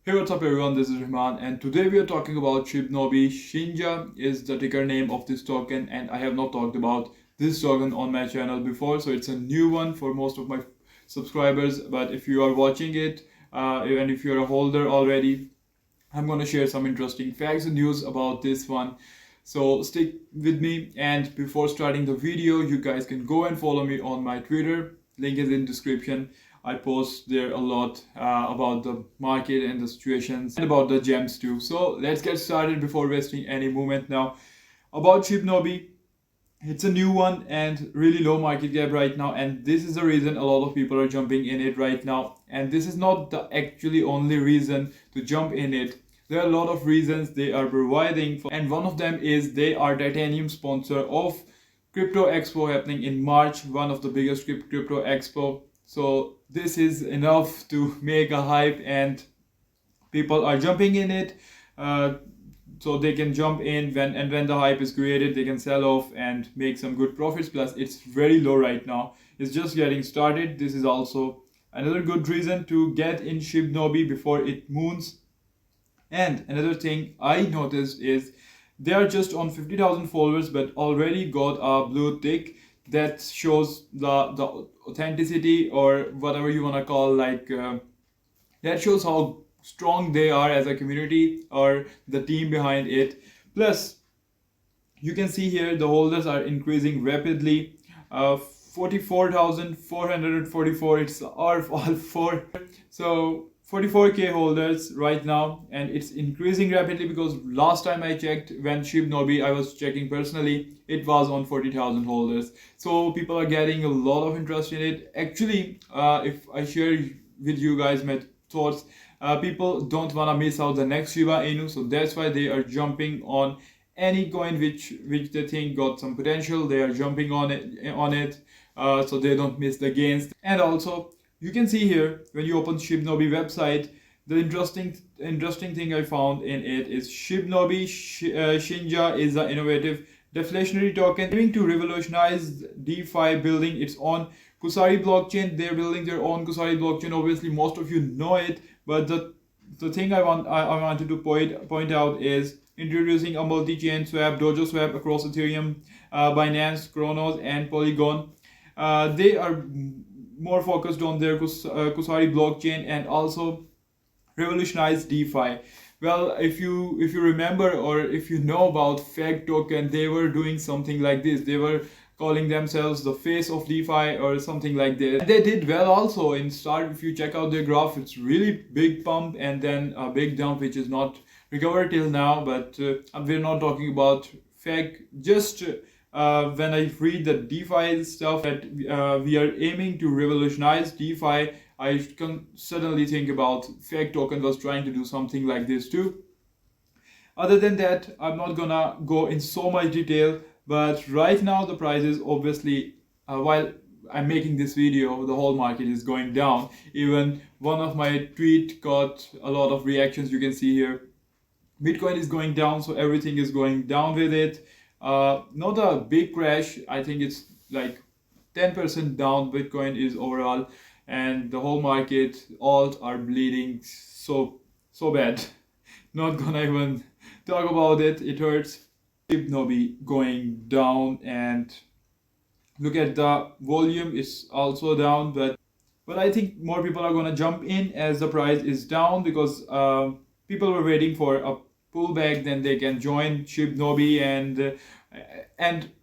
Hey, what's up everyone, this is Rahman and today we are talking about Shibnobi. Shinja is the ticker name of this token and I have not talked about this token on my channel before, so it's a new one for most of my subscribers. But if you are watching it and if you're a holder already, I'm going to share some interesting facts and news about this one. So stick with me, and before starting the video, you guys can go and follow me on my Twitter. Link is in description. I post there a lot about the market and the situations and about the gems too. So let's get started before wasting any moment now. About Shibnobi, it's a new one and really low market cap right now, and this is the reason a lot of people are jumping in it right now. And this is not the actually only reason to jump in it. There are a lot of reasons they are providing for, and one of them is they are titanium sponsor of Crypto Expo happening in March, one of the biggest crypto expo. So this is enough to make a hype, and people are jumping in it. So they can jump in when the hype is created, they can sell off and make some good profits. Plus it's very low right now, it's just getting started. This is also another good reason to get in Shibnobi before it moons. And another thing I noticed is they are just on 50,000 followers but already got a blue tick that shows the authenticity, or whatever you want to call, that shows how strong they are as a community or the team behind it. Plus you can see here the holders are increasing rapidly. 44,444, it's all 4. So 44k holders right now, and it's increasing rapidly because last time I checked, when Shibnobi I was checking personally, it was on 40,000 holders. So people are getting a lot of interest in it. Actually, if I share with you guys my thoughts, people don't want to miss out the next Shiba Inu, so that's why they are jumping on any coin which they think got some potential. They are jumping on it so they don't miss the gains. And also you can see here, when you open Shibnobi website, the interesting thing I found in it is Shibnobi Shinja is an innovative deflationary token aiming to revolutionize DeFi, building its own Kusari blockchain. They're building their own Kusari blockchain. Obviously most of you know it, but the thing I wanted to point out is introducing a multi-chain swap, Dojo swap across Ethereum, Binance, Kronos, and Polygon. They are more focused on their Kusari blockchain and also revolutionize DeFi. Well, if you remember, or if you know about Fake Token, they were doing something like this. They were calling themselves the face of DeFi or something like this. They did well also in start. If you check out their graph, it's really big pump and then a big dump which is not recovered till now. But we're not talking about Fake. Just when I read the DeFi stuff that we are aiming to revolutionize DeFi, I can suddenly think about Fake Token was trying to do something like this too. Other than that, I'm not gonna go in so much detail, but right now the prices obviously, while I'm making this video, the whole market is going down. Even one of my tweet got a lot of reactions. You can see here Bitcoin is going down, so everything is going down with it. Not a big crash, I think it's like 10% down Bitcoin is overall, and the whole market, alt are bleeding so bad. Not gonna even talk about it, it hurts. Shibnobi going down, and look at the volume is also down, but I think more people are gonna jump in as the price is down, because people were waiting for a pullback, then they can join Shibnobi, and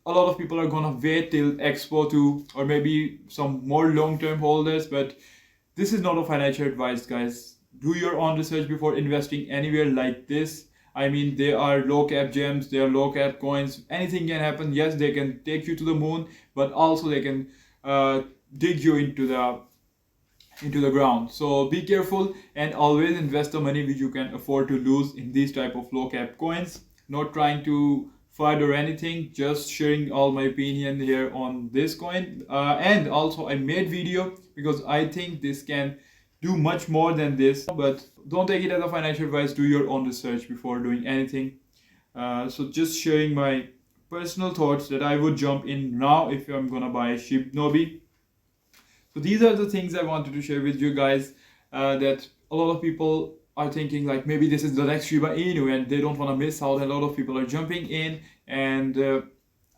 a lot of people are gonna wait till Expo 2, or maybe some more long-term holders. But this is not a financial advice, guys. Do your own research before investing anywhere like this. I mean, they are low cap gems, they are low cap coins. Anything can happen. Yes, they can take you to the moon, but also they can dig you into the ground. So be careful and always invest the money which you can afford to lose in these type of low cap coins. Not trying to fight or anything, just sharing all my opinion here on this coin. And also I made video because I think this can do much more than this, but don't take it as a financial advice. Do your own research before doing anything. So just sharing my personal thoughts that I would jump in now if I'm gonna buy Shibnobi. So these are the things I wanted to share with you guys, that a lot of people are thinking like maybe this is the next Shiba Inu and they don't want to miss out. A lot of people are jumping in, and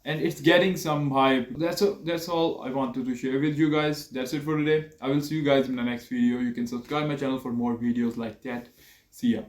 it's getting some hype. That's all I wanted to share with you guys. That's it for today. I will see you guys in the next video. You can subscribe my channel for more videos like that. See ya.